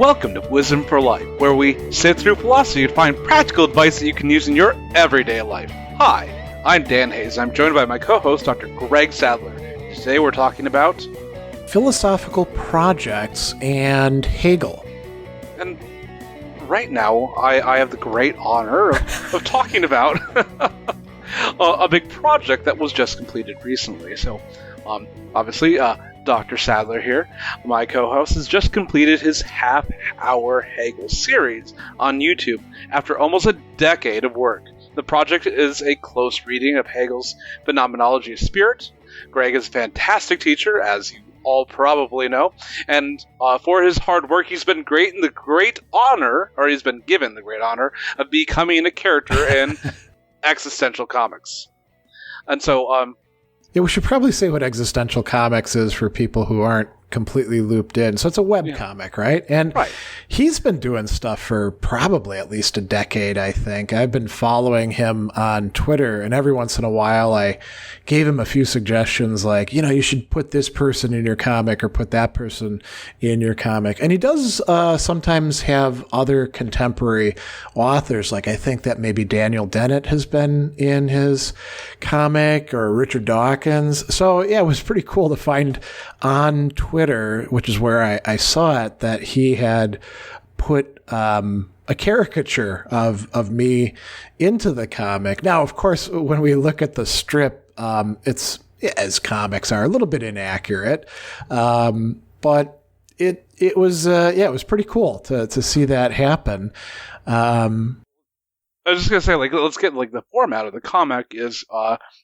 Welcome to Wisdom for Life, where we sit through philosophy to find practical advice that you can use in your everyday life. Hi, I'm Dan Hayes. I'm joined by my co-host, Dr. Greg Sadler. Today we're talking about philosophical projects and Hegel. And right now, I have the great honor of talking about a big project that was just completed recently. So, obviously, Dr. Sadler here, my co-host, has just completed his Half Hour Hegel series on YouTube after almost a decade of work. The project is a close reading of Hegel's Phenomenology of Spirit. Greg is a fantastic teacher, as you all probably know, and for his hard work, he's been given the great honor of becoming a character in Existential comics. And so, yeah, we should probably say what Existential comics is for people who aren't completely looped in. So it's a web comic, right? And he's been doing stuff for probably at least a decade, I think. I've been following him on Twitter, and every once in a while I gave him a few suggestions like, you should put this person in your comic or put that person in your comic. And he does sometimes have other contemporary authors, like I think that maybe Daniel Dennett has been in his comic, or Richard Dawkins. So yeah, it was pretty cool to find on Twitter, which is where I saw it, that he had put a caricature of me into the comic. Now, of course, when we look at the strip, it's, as comics are, a little bit inaccurate, but it was pretty cool to see that happen. I was just gonna say, let's get the format of the comic is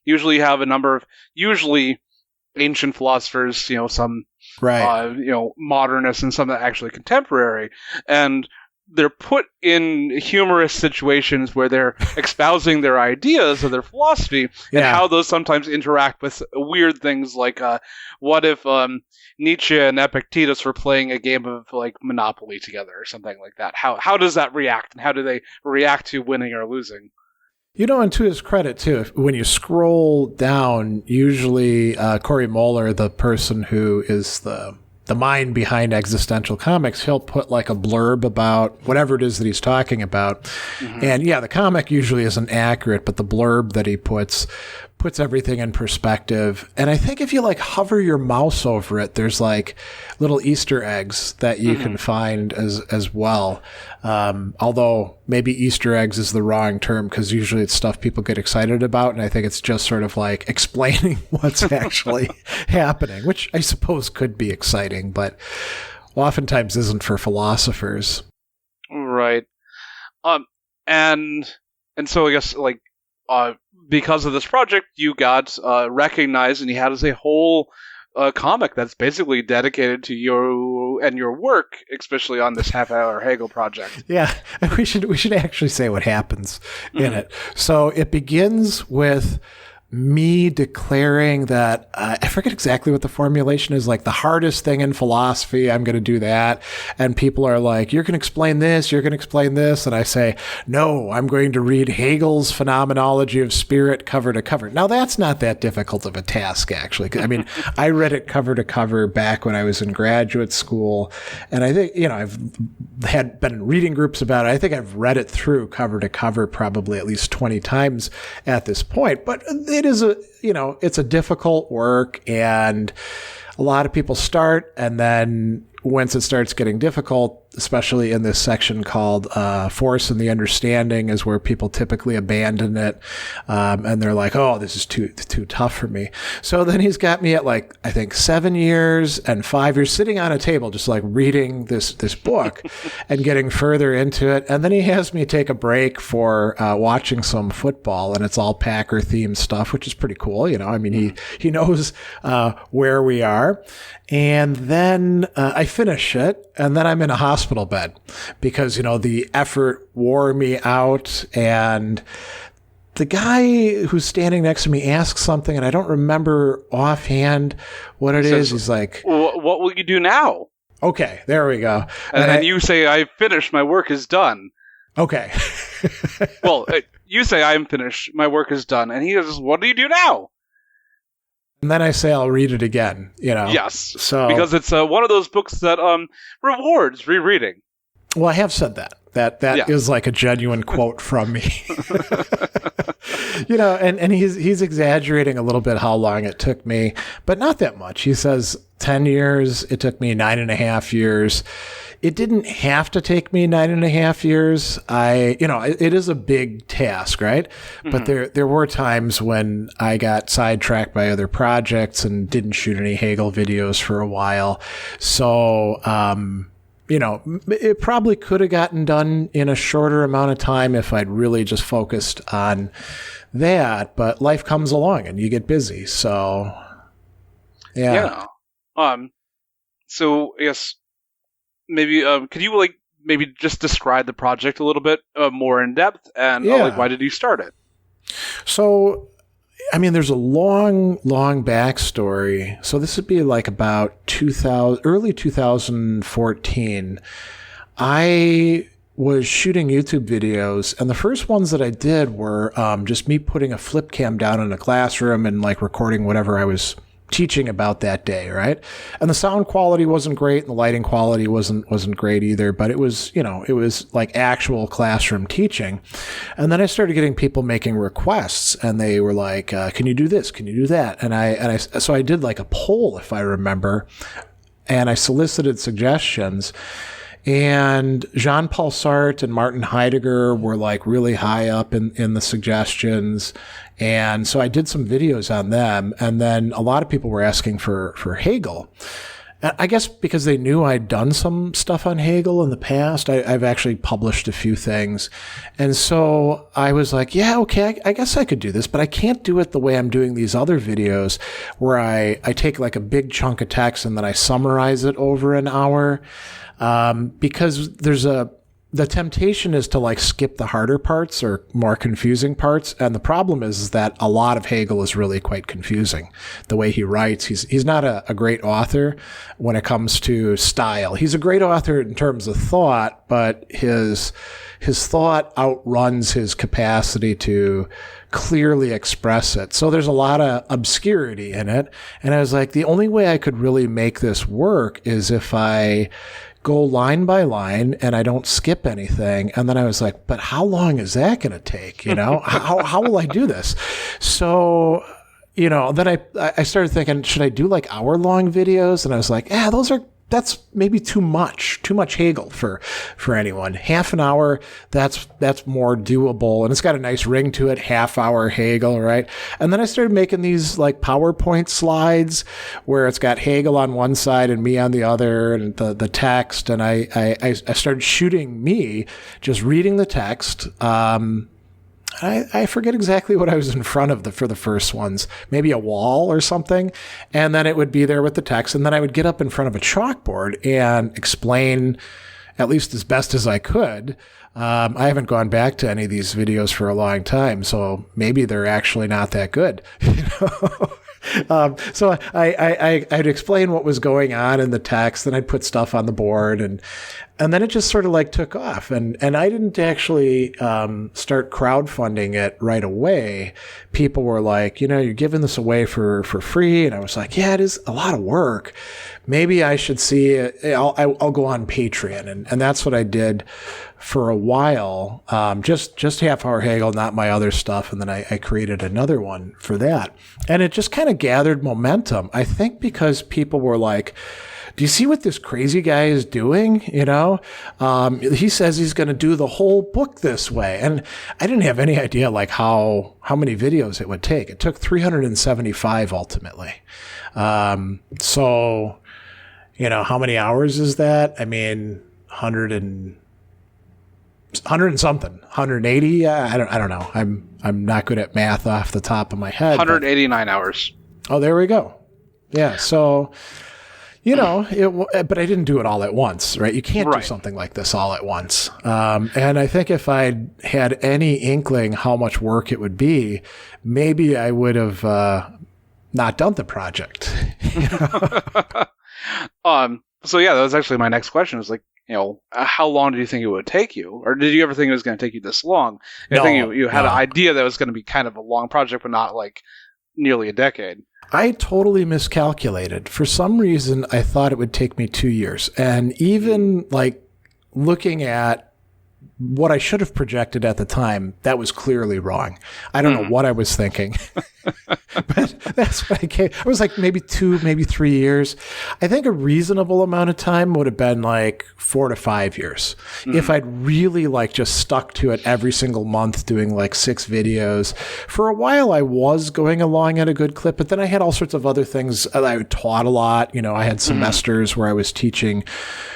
usually you have a number of ancient philosophers, some modernists and some that actually contemporary, and they're put in humorous situations where they're espousing their ideas of their philosophy and how those sometimes interact with weird things like what if Nietzsche and Epictetus were playing a game of Monopoly together or something like that. How does that react, and how do they react to winning or losing? And to his credit, too, when you scroll down, usually Corey Moeller, the person who is the mind behind Existential comics, he'll put a blurb about whatever it is that he's talking about. Mm-hmm. And the comic usually isn't accurate, but the blurb that he puts everything in perspective. And I think if you hover your mouse over it, there's little Easter eggs that you can find as well. Although maybe Easter eggs is the wrong term, because usually it's stuff people get excited about. And I think it's just sort of explaining what's actually happening, which I suppose could be exciting, but oftentimes isn't for philosophers. Right. And so I guess because of this project, you got recognized, and you had as a whole comic that's basically dedicated to you and your work, especially on this Half Hour Hegel project. Yeah, we should actually say what happens in it. So it begins with me declaring that I forget exactly what the formulation is, the hardest thing in philosophy, I'm going to do that. And people are like, you're going to explain this, you're going to explain this. And I say, no, I'm going to read Hegel's Phenomenology of Spirit cover to cover. Now, that's not that difficult of a task, actually. I mean, I read it cover to cover back when I was in graduate school. And I think, I've had been in reading groups about it. I think I've read it through cover to cover probably at least 20 times at this point. But it is it's a difficult work, and a lot of people start, and then once it starts getting difficult, especially in this section called Force and the Understanding, is where people typically abandon it, and they're like, oh, this is too tough for me. So then he's got me at I think 7 years and 5 years sitting on a table just reading this book and getting further into it. And then he has me take a break for watching some football, and it's all Packer themed stuff, which is pretty cool. I mean, he knows where we are. And then I finish it, and then I'm in a hospital bed because, the effort wore me out. And the guy who's standing next to me asks something, and I don't remember offhand what it is. He's like, what will you do now? Okay, there we go. And you say, I finished, my work is done. Okay. Well, you say, I'm finished, my work is done. And he says, what do you do now? And then I say I'll read it again, Yes. So because it's one of those books that rewards rereading. Well, I have said that. That is like a genuine quote from me. And he's exaggerating a little bit how long it took me, but not that much. He says 10 years. It took me 9.5 years. It didn't have to take me 9.5 years. It is a big task, right? Mm-hmm. But there were times when I got sidetracked by other projects and didn't shoot any Hegel videos for a while. So, it probably could have gotten done in a shorter amount of time if I'd really just focused on that. But life comes along and you get busy. So, yeah. So I guess maybe could you maybe just describe the project a little bit more in depth and why did you start it? So, there's a long backstory. So this would be like about early 2014. I was shooting YouTube videos, and the first ones that I did were just me putting a flip cam down in a classroom and like recording whatever I was teaching about that day, right? And the sound quality wasn't great, and the lighting quality wasn't great either, but it was like actual classroom teaching. And then I started getting people making requests, and they were like, can you do this? Can you do that? So I did like a poll, if I remember, and I solicited suggestions. And Jean-Paul Sartre and Martin Heidegger were like really high up in the suggestions. And so I did some videos on them. And then a lot of people were asking for Hegel. I guess because they knew I'd done some stuff on Hegel in the past. I've actually published a few things. And so I was like, yeah, okay, I guess I could do this, but I can't do it the way I'm doing these other videos where I take like a big chunk of text and then I summarize it over an hour. Because the temptation is to like skip the harder parts or more confusing parts. And the problem is that a lot of Hegel is really quite confusing. The way he writes, he's not a great author when it comes to style. He's a great author in terms of thought, but his thought outruns his capacity to clearly express it. So there's a lot of obscurity in it. And I was like, the only way I could really make this work is if I go line by line and I don't skip anything. And then I was like, but how long is that going to take? How will I do this? So, then I started thinking, should I do like hour-long videos? And I was like, that's maybe too much Hegel for anyone. Half an hour, that's more doable. And it's got a nice ring to it, Half Hour Hegel, right? And then I started making these like PowerPoint slides where it's got Hegel on one side and me on the other and the text. And I started shooting me just reading the text. I forget exactly what I was in front of for the first ones, maybe a wall or something. And then it would be there with the text. And then I would get up in front of a chalkboard and explain, at least as best as I could. I haven't gone back to any of these videos for a long time, so maybe they're actually not that good. So I'd explain what was going on in the text, then I'd put stuff on the board, and then it just sort of like took off. And I didn't actually start crowdfunding it right away. People were like, you're giving this away for free. And I was like, yeah, it is a lot of work. Maybe I should see it. I'll go on Patreon. And that's what I did for a while. Just Half Hour Hegel, not my other stuff. And then I created another one for that. And it just kind of gathered momentum. I think because people were like, do you see what this crazy guy is doing? He says he's going to do the whole book this way. And I didn't have any idea like how many videos it would take. It took 375 ultimately. So, how many hours is that? 100 and something, 180. I don't know. I'm not good at math off the top of my head. 189 hours. Oh, there we go. Yeah. So, but I didn't do it all at once, right? You can't do something like this all at once. And I think if I'd had any inkling how much work it would be, maybe I would have not done the project. So yeah, that was actually my next question. Was like, how long did you think it would take you, or did you ever think it was going to take you this long? I think you had an idea that it was going to be kind of a long project, but not like nearly a decade. I totally miscalculated. For some reason, I thought it would take me 2 years. And even like looking at what I should have projected at the time, that was clearly wrong. I don't know what I was thinking, but that's what I came. I was like maybe 2, maybe 3 years. I think a reasonable amount of time would have been like 4 to 5 years. If I'd really like just stuck to it every single month, doing like 6 videos. For a while, I was going along at a good clip, but then I had all sorts of other things. I taught a lot. You know, I had semesters where I was teaching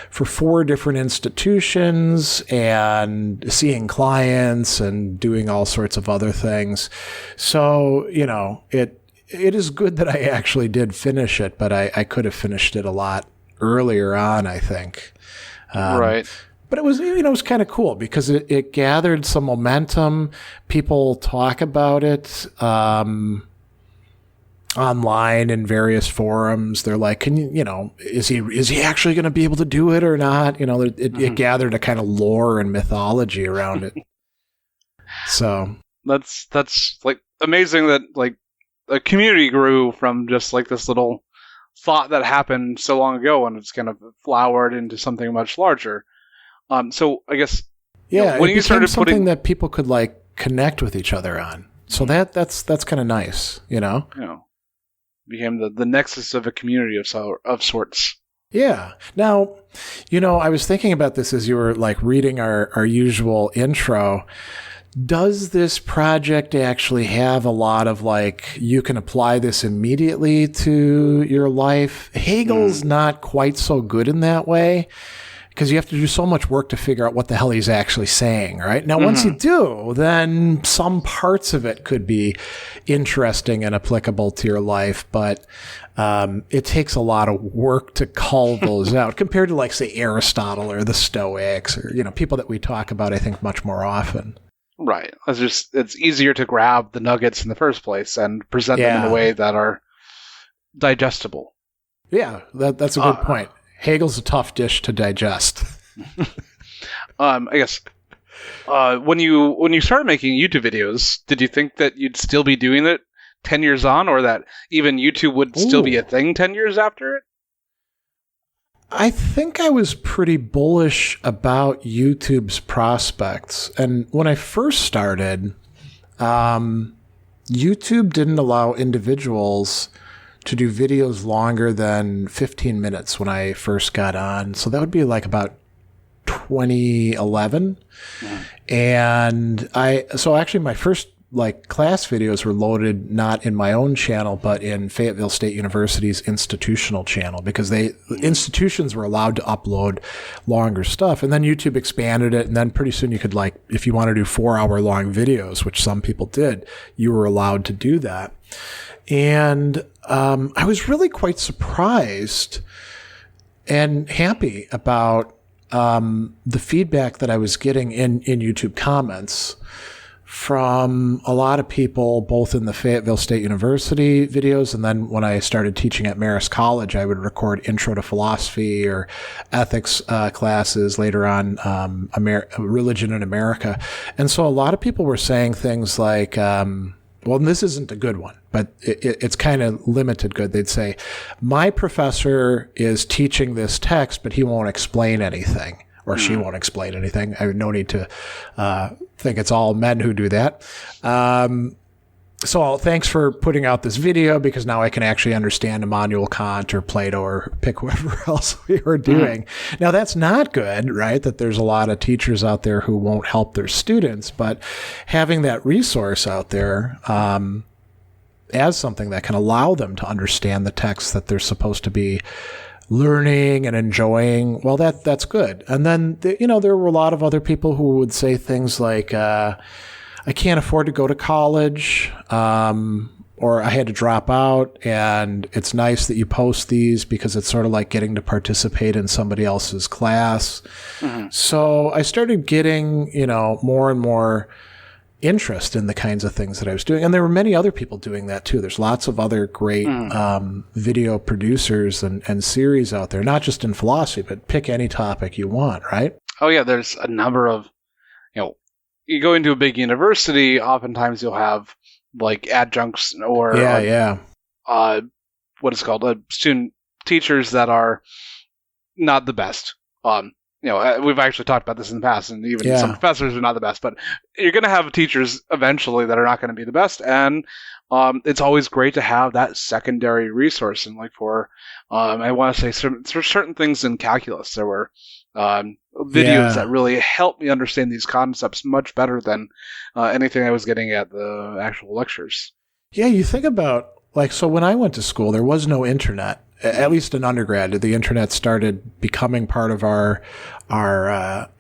for 4 different institutions and seeing clients and doing all sorts of other things. So, you know, it is good that I actually did finish it, but I could have finished it a lot earlier on, I think. Right. But it was, you know, it was kind of cool because it gathered some momentum. People talk about it online in various forums. They're like, can you know, is he actually going to be able to do it or not? You know, it gathered a kind of lore and mythology around it. So that's like amazing that like a community grew from just like this little thought that happened so long ago, and it's kind of flowered into something much larger. So I guess when you started something that people could like connect with each other on. So that's kind of nice, you know. Became the nexus of a community of sorts. Yeah. Now, you know, I was thinking about this as you were like reading our usual intro. Does this project actually have a lot of like, you can apply this immediately to your life? Hegel's not quite so good in that way, because you have to do so much work to figure out what the hell he's actually saying, right? Now, once you do, then some parts of it could be interesting and applicable to your life, but it takes a lot of work to cull those out compared to, like, say, Aristotle or the Stoics or, you know, people that we talk about, I think, much more often. Right. It's easier to grab the nuggets in the first place and present them in a way that are digestible. Yeah, that's a good point. Hegel's a tough dish to digest. I guess when you started making YouTube videos, did you think that you'd still be doing it 10 years on, or that even YouTube would still be a thing 10 years after it? I think I was pretty bullish about YouTube's prospects. And when I first started, YouTube didn't allow individuals to do videos longer than 15 minutes when I first got on. So that would be like about 2011. And so actually my first like class videos were loaded not in my own channel, but in Fayetteville State University's institutional channel, because institutions were allowed to upload longer stuff. And then YouTube expanded it. And then pretty soon you could, like, if you want to do 4-hour long videos, which some people did, you were allowed to do that. And I was really quite surprised and happy about the feedback that I was getting in YouTube comments from a lot of people, both in the Fayetteville State University videos, and then when I started teaching at Marist College, I would record intro to philosophy or ethics classes, later on religion in America. And so a lot of people were saying things like, well, this isn't a good one, but it's kind of limited good. They'd say, my professor is teaching this text, but he won't explain anything, or she won't explain anything. I have no need to think it's all men who do that. So thanks for putting out this video, because now I can actually understand Immanuel Kant or Plato or pick whoever else we were doing. Now, that's not good, right? That there's a lot of teachers out there who won't help their students, but having that resource out there as something that can allow them to understand the text that they're supposed to be learning and enjoying, well, that's good. And then, there were a lot of other people who would say things like, I can't afford to go to college, or I had to drop out, and it's nice that you post these because it's sort of like getting to participate in somebody else's class. So I started getting, more and more interest in the kinds of things that I was doing. And there were many other people doing that too. There's lots of other great video producers and series out there, not just in philosophy, but pick any topic you want, right? Oh yeah, there's a number of, you go into a big university, oftentimes you'll have like adjuncts or what is called student teachers that are not the best. we've actually talked about this in the past, and even some professors are not the best, but you're going to have teachers eventually that are not going to be the best, and it's always great to have that secondary resource. And like for, I want to say certain things in calculus, there were videos that really helped me understand these concepts much better than anything I was getting at the actual lectures. Yeah, you think about, so when I went to school, there was no internet. At least in undergrad, the internet started becoming part of our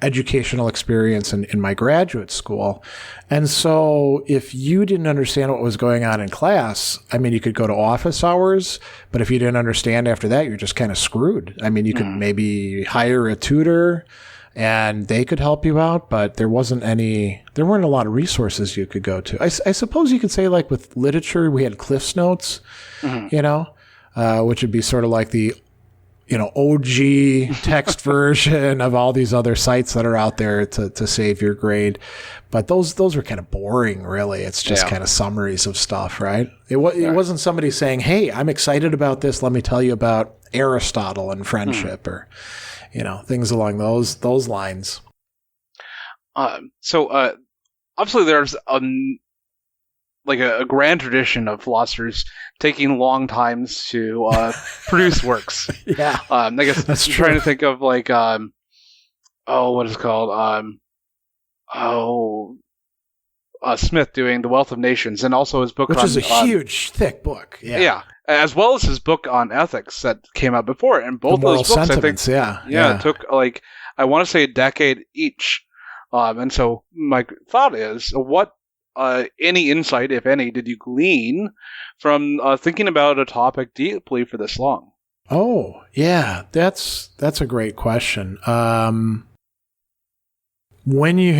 educational experience in my graduate school. And so if you didn't understand what was going on in class, you could go to office hours, but if you didn't understand after that, you're just kind of screwed. You could maybe hire a tutor and they could help you out, but there weren't a lot of resources you could go to. I suppose you could say, like with literature, we had Cliff's Notes, which would be sort of like the, OG text version of all these other sites that are out there to save your grade. But those were kind of boring, really. It's just kind of summaries of stuff, right? It wasn't somebody saying, hey, I'm excited about this. Let me tell you about Aristotle and friendship or, things along those lines. So obviously there's a grand tradition of philosophers taking long times to produce works. Yeah, I guess that's I'm true. trying to think of what is it called? Smith doing The Wealth of Nations, and also his book which is a huge, thick book. Yeah, as well as his book on ethics that came out before, and both those books, I think, it took I want to say a decade each. And so my thought is, what any insight, if any, did you glean from thinking about a topic deeply for this long? Oh, yeah, that's a great question. When you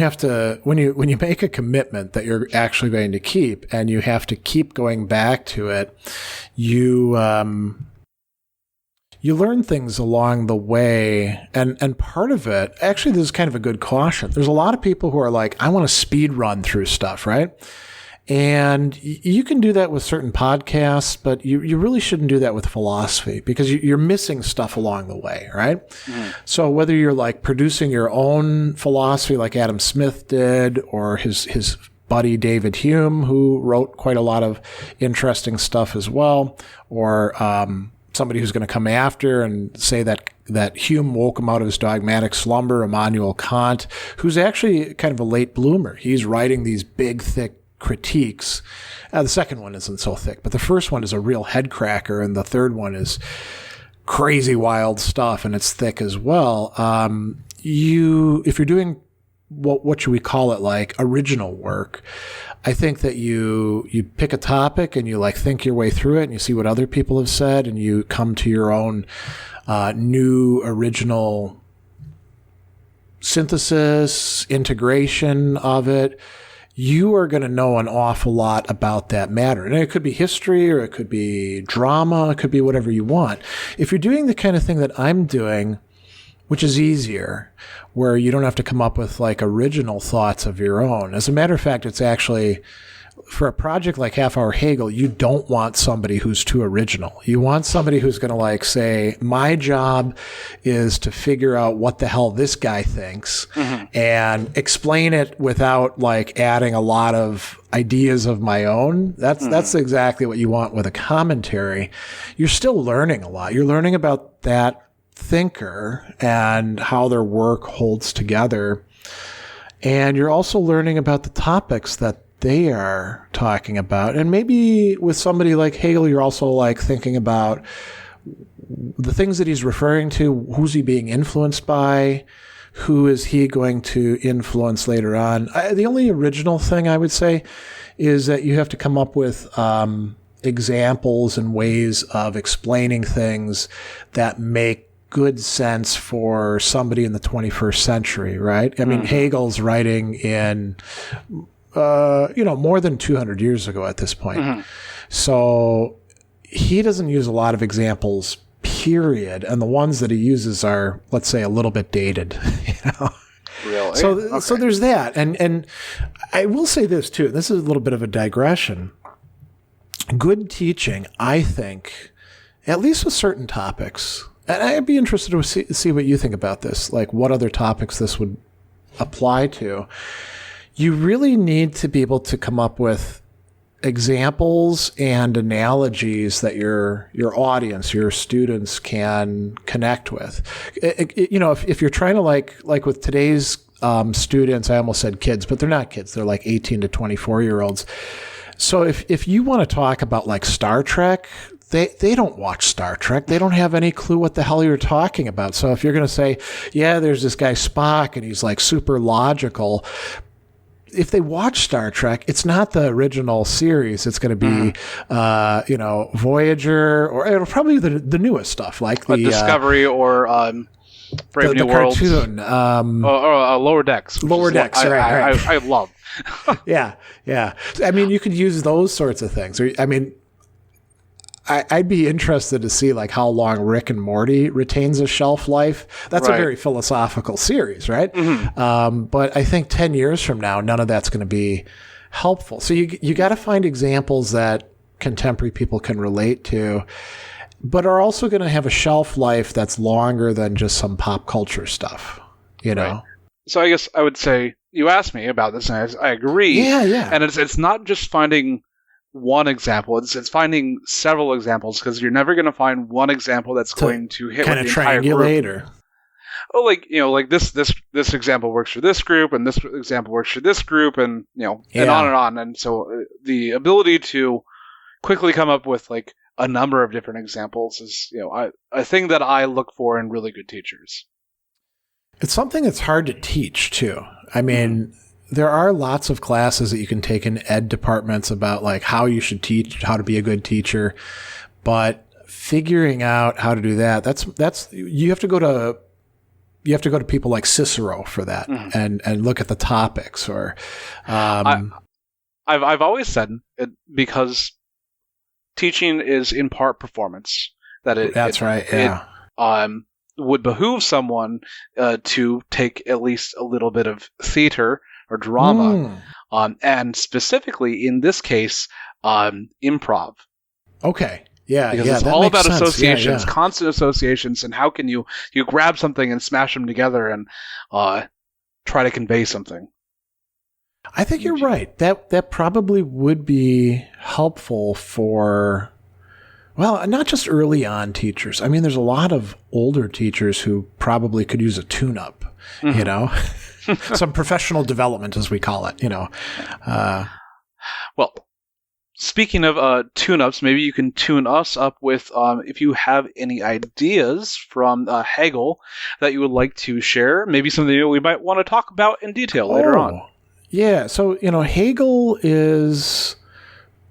make a commitment that you're actually going to keep, and you have to keep going back to it, you learn things along the way, and part of it, actually, this is kind of a good caution. There's a lot of people who are like, I want to speed run through stuff, right? And you can do that with certain podcasts, but you really shouldn't do that with philosophy, because you're missing stuff along the way, right? Mm. So whether you're like producing your own philosophy like Adam Smith did, or his buddy David Hume, who wrote quite a lot of interesting stuff as well, or somebody who's going to come after and say that Hume woke him out of his dogmatic slumber, Immanuel Kant, who's actually kind of a late bloomer. He's writing these big, thick critiques. The second one isn't so thick, but the first one is a real head cracker, and the third one is crazy wild stuff, and it's thick as well. If you're doing what should we call it, like original work, I think that you pick a topic and you think your way through it, and you see what other people have said, and you come to your own new original synthesis, integration of it. You are going to know an awful lot about that matter. And it could be history, or it could be drama, it could be whatever you want. If you're doing the kind of thing that I'm doing, which is easier, where you don't have to come up with original thoughts of your own. As a matter of fact, it's actually, for a project like Half Hour Hegel, you don't want somebody who's too original. You want somebody who's going to say, my job is to figure out what the hell this guy thinks, mm-hmm. and explain it without adding a lot of ideas of my own. That's exactly what you want with a commentary. You're still learning a lot. You're learning about that thinker and how their work holds together. And you're also learning about the topics that they are talking about. And maybe with somebody like Hegel, you're also thinking about the things that he's referring to. Who's he being influenced by? Who is he going to influence later on? The only original thing I would say is that you have to come up with examples and ways of explaining things that make good sense for somebody in the 21st century, right? I mean, Hegel's writing in, more than 200 years ago at this point. Mm-hmm. So he doesn't use a lot of examples, period. And the ones that he uses are, let's say, a little bit dated, Really? So there's that. And I will say this too, this is a little bit of a digression. Good teaching, I think, at least with certain topics, And I'd be interested to see what you think about this, like what other topics this would apply to. You really need to be able to come up with examples and analogies that your audience, your students can connect with. If you're trying to like with today's students, I almost said kids, but they're not kids. They're like 18 to 24-year-olds. So if you want to talk about like Star Trek, they don't watch Star Trek. They don't have any clue what the hell you're talking about. So if you're going to say, yeah, there's this guy Spock and he's like super logical, if they watch Star Trek, it's not the original series. It's going to be, Voyager, or it'll probably be the newest stuff, like the Discovery or Brave New World, cartoon, or Lower Decks. Lower Decks, right. I love. Yeah. I mean, you could use those sorts of things. I mean, I'd be interested to see like how long Rick and Morty retains a shelf life. That's a very philosophical series, right? Mm-hmm. But I think 10 years from now, none of that's going to be helpful. So you got to find examples that contemporary people can relate to, but are also going to have a shelf life that's longer than just some pop culture stuff, you know? Right. So I guess I would say, you asked me about this, and I agree. Yeah. And it's not just finding one example. It's finding several examples, because you're never going to find one example that's going to hit with the entire group. Oh, like this example works for this group, and this example works for this group, and and on and on. And so the ability to quickly come up with like a number of different examples is a thing that I look for in really good teachers. It's something that's hard to teach too. I mean, there are lots of classes that you can take in ed departments about like how you should teach, how to be a good teacher, but figuring out how to do that's you have to go to people like Cicero for that, and look at the topics. Or I've always said it, because teaching is in part performance, that it would behoove someone to take at least a little bit of theater or drama, and specifically in this case, improv. Okay. Yeah, because it's all about associations, constant associations, and how can you grab something and smash them together and try to convey something. I think you're right. That probably would be helpful for, well, not just early on teachers. I mean, there's a lot of older teachers who probably could use a tune-up, some professional development, as we call it, Well, speaking of tune-ups, maybe you can tune us up with, if you have any ideas from Hegel that you would like to share, maybe something that we might want to talk about in detail later on. Yeah, so, Hegel is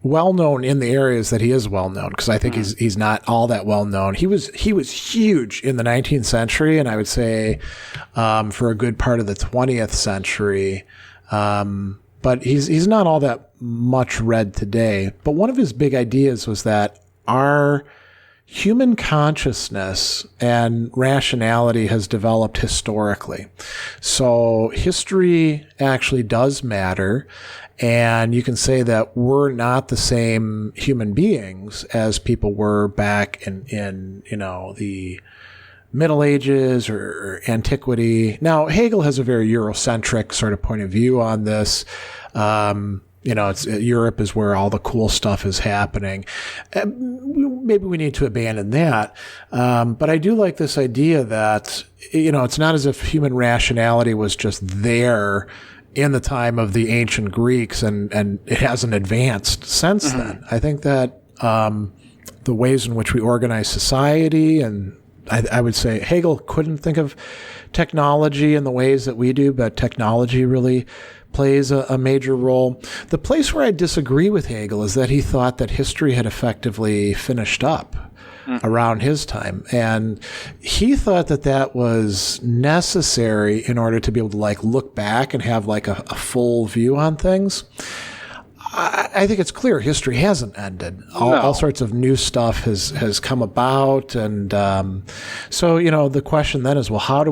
well known in the areas that he is well known, because I think he's not all that well known. He was huge in the 19th century, and I would say for a good part of the 20th century. But he's not all that much read today. But one of his big ideas was that our human consciousness and rationality has developed historically. So history actually does matter. And you can say that we're not the same human beings as people were back in the Middle Ages or antiquity. Now, Hegel has a very Eurocentric sort of point of view on this. It's Europe is where all the cool stuff is happening. Maybe we need to abandon that. But I do like this idea that, it's not as if human rationality was just there in the time of the ancient Greeks and it hasn't advanced since then. I think that the ways in which we organize society, and I would say Hegel couldn't think of technology in the ways that we do, but technology really plays a major role. The place where I disagree with Hegel is that he thought that history had effectively finished up around his time. And he thought that was necessary in order to be able to look back and have a full view on things. I think it's clear history hasn't ended. All sorts of new stuff has come about. And so, the question then is, well, what do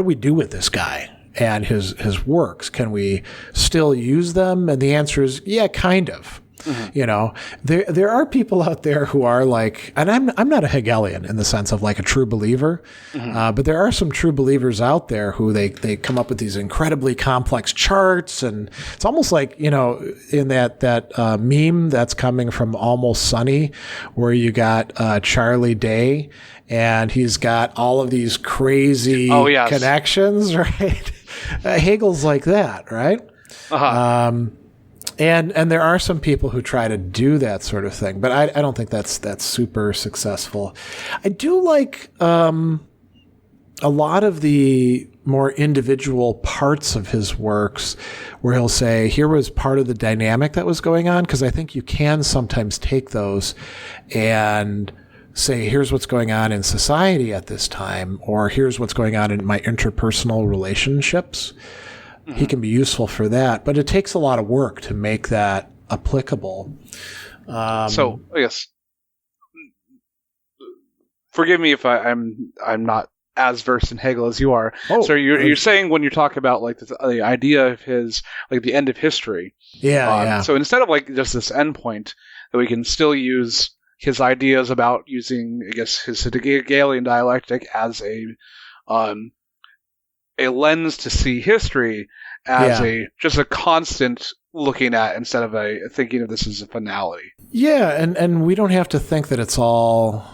we do with this guy and his works? Can we still use them? And the answer is, yeah, kind of. There are people out there who are like, and I'm not a Hegelian in the sense of like a true believer, but there are some true believers out there who they come up with these incredibly complex charts, and it's almost like, in that meme that's coming from Almost Sunny, where you got Charlie Day, and he's got all of these crazy connections, right? Hegel's like that, right? And there are some people who try to do that sort of thing, but I don't think that's super successful. I do like a lot of the more individual parts of his works where he'll say, here was part of the dynamic that was going on, because I think you can sometimes take those and say, here's what's going on in society at this time, or here's what's going on in my interpersonal relationships. He can be useful for that, but it takes a lot of work to make that applicable. So I guess, forgive me if I'm not as versed in Hegel as you are. So you're saying when you talk about like the idea of his, like the end of history. So instead of like just this endpoint, that we can still use his ideas about using, I guess, his Hegelian dialectic as a lens to see history as just a constant looking at, instead of thinking of this as a finality. Yeah, and we don't have to think that it's all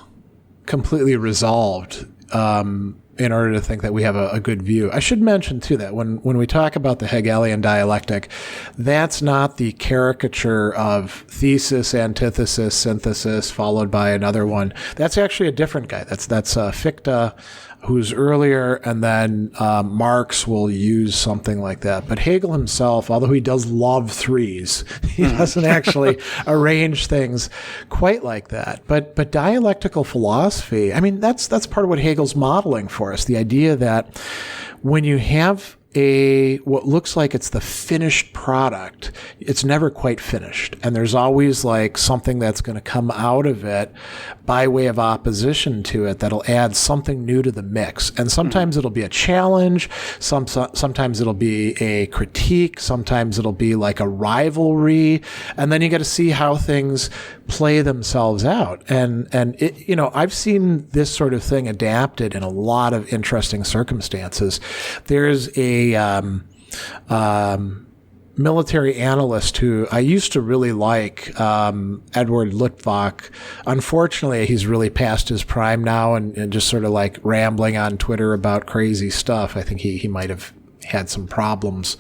completely resolved in order to think that we have a good view. I should mention, too, that when we talk about the Hegelian dialectic, that's not the caricature of thesis, antithesis, synthesis, followed by another one. That's actually a different guy. That's Fichte, who's earlier, and then Marx will use something like that. But Hegel himself, although he does love threes, he doesn't actually arrange things quite like that. But dialectical philosophy, I mean, that's part of what Hegel's modeling for us, the idea that when you have what looks like it's the finished product, it's never quite finished. And there's always like something that's going to come out of it by way of opposition to it that'll add something new to the mix. And sometimes it'll be a challenge. Sometimes it'll be a critique. Sometimes it'll be like a rivalry. And then you got to see how things play themselves out. And it, I've seen this sort of thing adapted in a lot of interesting circumstances. There's a military analyst who I used to really like, Edward Luttwak. Unfortunately, he's really past his prime now and just sort of like rambling on Twitter about crazy stuff. I think he might have had some problems.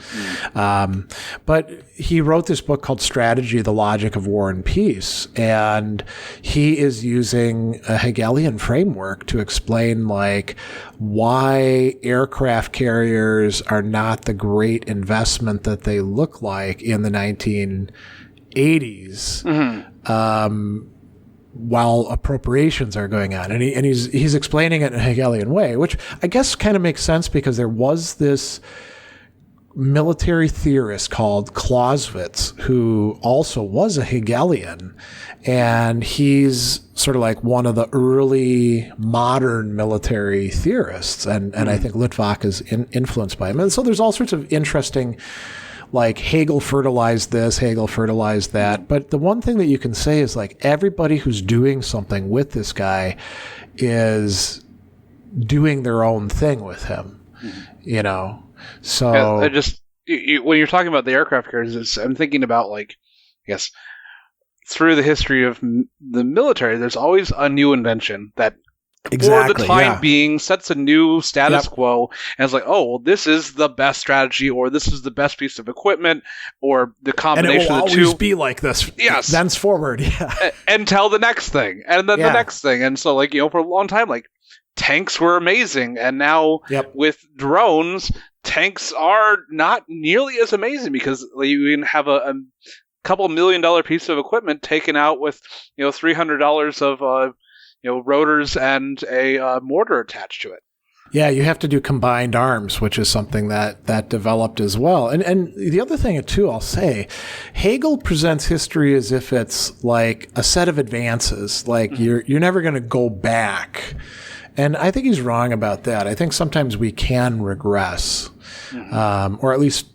But he wrote this book called Strategy, the Logic of War and Peace. And he is using a Hegelian framework to explain like why aircraft carriers are not the great investment that they look like in the 1980s. While appropriations are going on. And he's explaining it in a Hegelian way, which I guess kind of makes sense because there was this military theorist called Clausewitz who also was a Hegelian, and he's sort of like one of the early modern military theorists, and I think Luttwak is influenced by him. And so there's all sorts of interesting, like Hegel fertilized this, Hegel fertilized that. But the one thing that you can say is like everybody who's doing something with this guy is doing their own thing with him, So I just when you're talking about the aircraft carriers, I'm thinking about like, I guess, through the history of the military, there's always a new invention that, for the time being, sets a new status quo, and it's like, oh, well, this is the best strategy, or this is the best piece of equipment, or the combination of the two. And it will always be like this, thenceforward, until the next thing, and then the next thing. And so, like, for a long time, like, tanks were amazing, and now with drones, tanks are not nearly as amazing, because you can have a couple $1 million piece of equipment taken out with, $300 of rotors and a mortar attached to it. Yeah, you have to do combined arms, which is something that developed as well. And the other thing, too, I'll say, Hegel presents history as if it's like a set of advances. Like you're never going to go back. And I think he's wrong about that. I think sometimes we can regress, or at least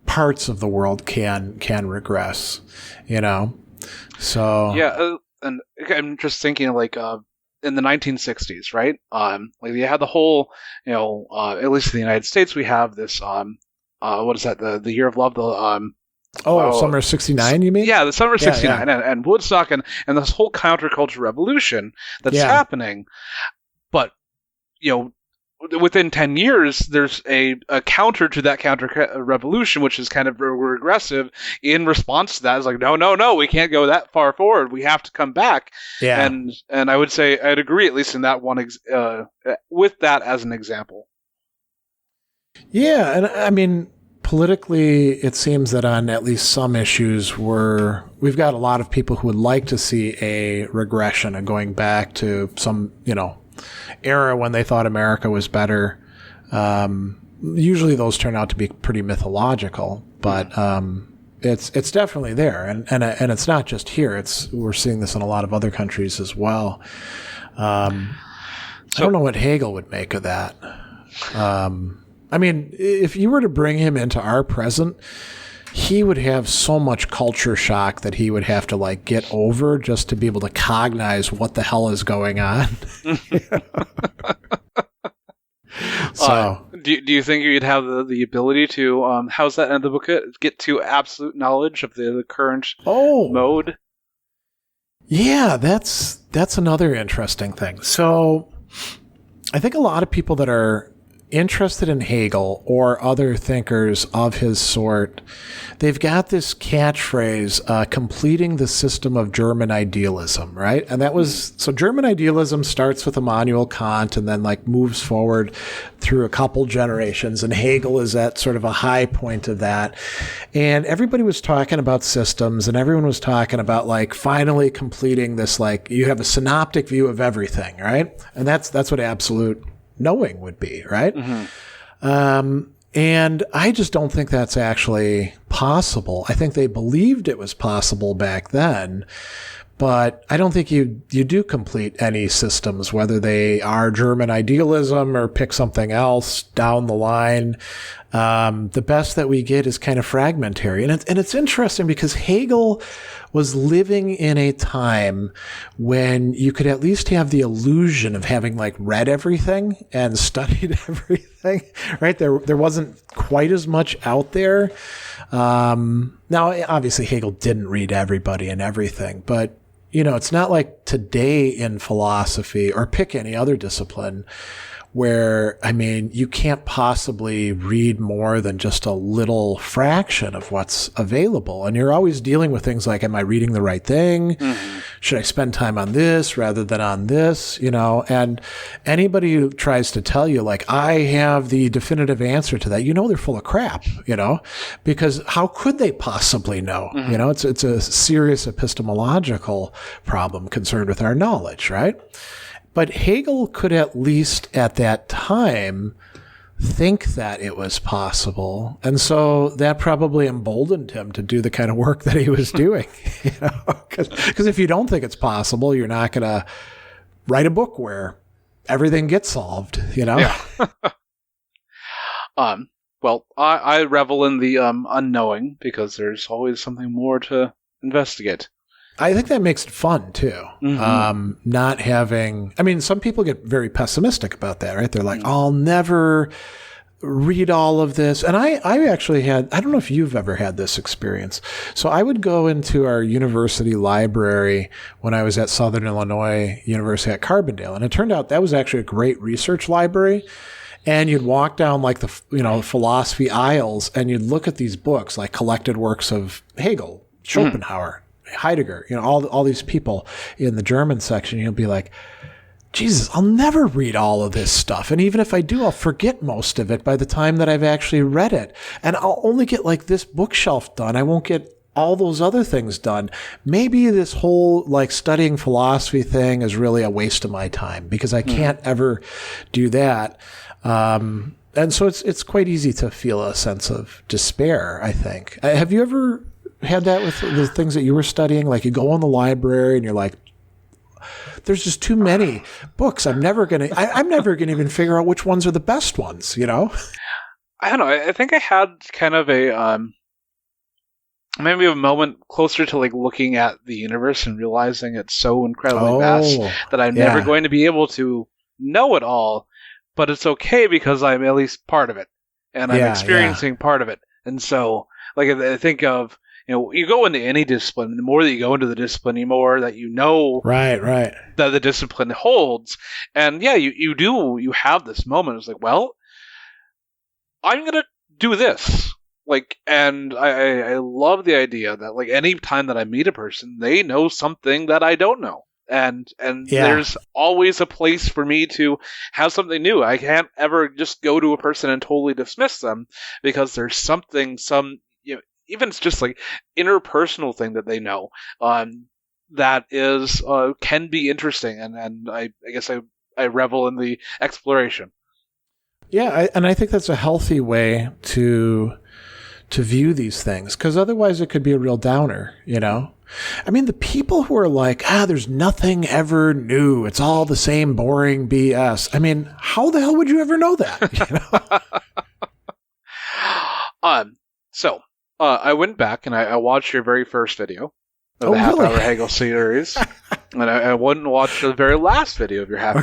parts of the world can regress, So yeah, and I'm just thinking like in the 1960s, right? Like you had the whole, at least in the United States, we have this what is that? The Year of Love, Summer of '69, you mean? Yeah, the Summer of '69 yeah. and Woodstock and this whole counterculture revolution that's happening. But, within 10 years, there's a counter to that revolution, which is kind of regressive in response to that. It's like, no, we can't go that far forward. We have to come back. Yeah. And I would say I'd agree, at least in that one, with that as an example. Yeah, and I mean, politically, it seems that on at least some issues, we've got a lot of people who would like to see a regression and going back to some, era when they thought America was better. Usually those turn out to be pretty mythological, but it's definitely there, and it's not just here. We're seeing this in a lot of other countries as well. I don't know what Hegel would make of that. I mean, if you were to bring him into our present, he would have so much culture shock that he would have to get over just to be able to cognize what the hell is going on. So, do you think you'd have the ability to how's that in the book? Get to absolute knowledge of the current mode? Yeah, that's another interesting thing. So, I think a lot of people that are interested in Hegel or other thinkers of his sort, they've got this catchphrase, completing the system of German idealism, right? And so German idealism starts with Immanuel Kant and then moves forward through a couple generations, and Hegel is at sort of a high point of that. And everybody was talking about systems, and everyone was talking about finally completing this, you have a synoptic view of everything, right? And that's what absolute knowing would be, right? Mm-hmm. And I just don't think that's actually possible. I think they believed it was possible back then, but I don't think you do complete any systems, whether they are German idealism or pick something else down the line. The best that we get is kind of fragmentary. And it's interesting because Hegel was living in a time when you could at least have the illusion of having read everything and studied everything, right? There wasn't quite as much out there. Now, obviously Hegel didn't read everybody and everything, but it's not like today in philosophy or pick any other discipline where, you can't possibly read more than just a little fraction of what's available. And you're always dealing with things like, am I reading the right thing? Mm-hmm. Should I spend time on this rather than on this? And anybody who tries to tell you, I have the definitive answer to that, they're full of crap, because how could they possibly know? Mm-hmm. It's a serious epistemological problem concerned with our knowledge, right? But Hegel could at least at that time think that it was possible. And so that probably emboldened him to do the kind of work that he was doing. Because if you don't think it's possible, you're not going to write a book where everything gets solved, Yeah. Well, I revel in the unknowing because there's always something more to investigate. I think that makes it fun, too. Mm-hmm. Not having... some people get very pessimistic about that, right? They're like, I'll never read all of this. And I actually had... I don't know if you've ever had this experience. So I would go into our university library when I was at Southern Illinois University at Carbondale. And it turned out that was actually a great research library. And you'd walk down the philosophy aisles and you'd look at these books, collected works of Hegel, Schopenhauer, Heidegger, all these people in the German section. You'll be like, Jesus, I'll never read all of this stuff. And even if I do, I'll forget most of it by the time that I've actually read it. And I'll only get this bookshelf done. I won't get all those other things done. Maybe this whole studying philosophy thing is really a waste of my time because I can't ever do that. And so it's quite easy to feel a sense of despair, I think. Have you ever had that with the things that you were studying? You go in the library and you're like, there's just too many books. I'm never gonna even figure out which ones are the best ones, I don't know. I think I had kind of a maybe a moment closer to like looking at the universe and realizing it's so incredibly vast that I'm never going to be able to know it all, but it's okay because I'm at least part of it, and I'm experiencing part of it. And so, like, I think of, you go into any discipline, and the more that you go into the discipline, the more that you know right that the discipline holds. And you have this moment. It's like, well, I'm going to do this. Like, and I love the idea that, like, any time that I meet a person, they know something that I don't know. And there's always a place for me to have something new. I can't ever just go to a person and totally dismiss them, because there's something, even it's just like interpersonal thing that they know, that is can be interesting, and I guess I revel in the exploration. Yeah, and I think that's a healthy way to view these things, because otherwise it could be a real downer, I mean, the people who are like, there's nothing ever new, it's all the same boring BS. I mean, how the hell would you ever know that? So I went back and I watched your very first video of the Half Hour Hegel series. And I went and watched the very last video of your Half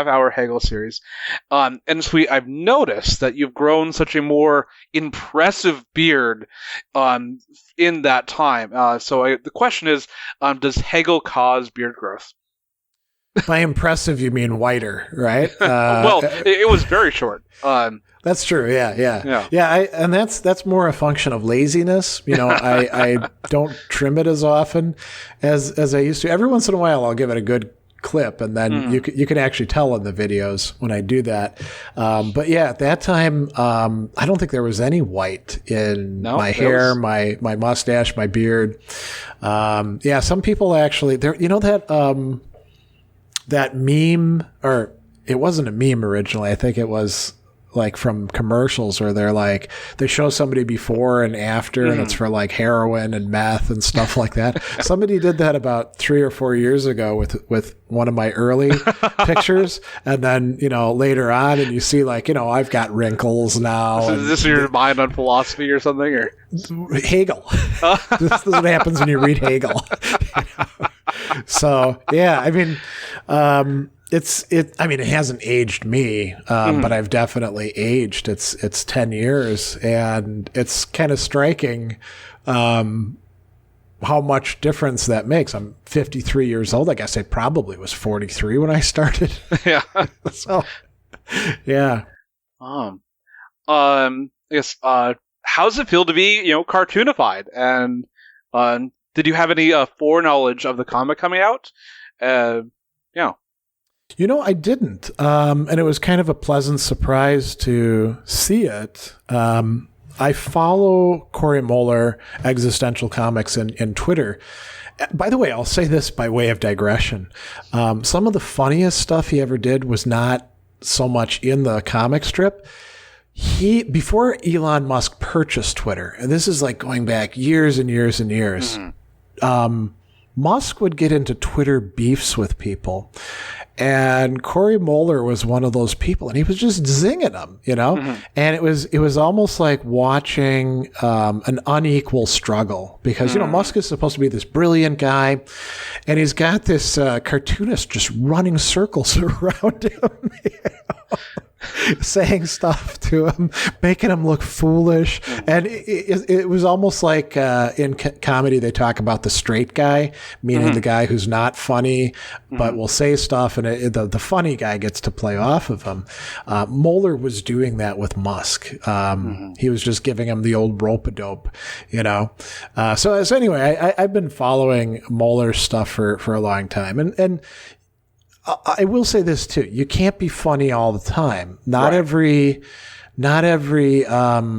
Hour Hegel series. And so I've noticed that you've grown such a more impressive beard in that time. So the question is, does Hegel cause beard growth? By impressive, you mean whiter, right? Well, it was very short. That's true. Yeah. And that's more a function of laziness. I don't trim it as often as I used to. Every once in a while, I'll give it a good clip, and then you can actually tell in the videos when I do that. But yeah, at that time, I don't think there was any white in my hair, my mustache, my beard. Some people actually there. That meme, or it wasn't a meme originally. I think it was like from commercials where they show somebody before and after, and it's for like heroin and meth and stuff like that. Somebody did that about 3 or 4 years ago with one of my early pictures. And then, later on, and you see I've got wrinkles now. So is this your mind on philosophy or something? Or Hegel. This is what happens when you read Hegel. So, yeah, I mean, it hasn't aged me, but I've definitely aged. It's 10 years, and it's kind of striking how much difference that makes. I'm 53 years old. I guess I probably was 43 when I started. Yeah. So, yeah. Yes. How does it feel to be, cartoonified? And did you have any foreknowledge of the comic coming out? Yeah. I didn't. And it was kind of a pleasant surprise to see it. I follow Corey Moeller, Existential Comics, in Twitter. By the way, I'll say this by way of digression. Some of the funniest stuff he ever did was not so much in the comic strip. Before Elon Musk purchased Twitter, and this is like going back years and years and years, Musk would get into Twitter beefs with people. And Corey Moeller was one of those people, and he was just zinging them, And it was almost like watching an unequal struggle, because Musk is supposed to be this brilliant guy, and he's got this cartoonist just running circles around him, saying stuff to him, making him look foolish. And it was almost like in comedy they talk about the straight guy, meaning the guy who's not funny but will say stuff, and the funny guy gets to play off of him. Moeller was doing that with Musk. He was just giving him the old rope-a-dope, So anyway, I've been following Moeller's stuff for a long time, and I will say this too: you can't be funny all the time. Not every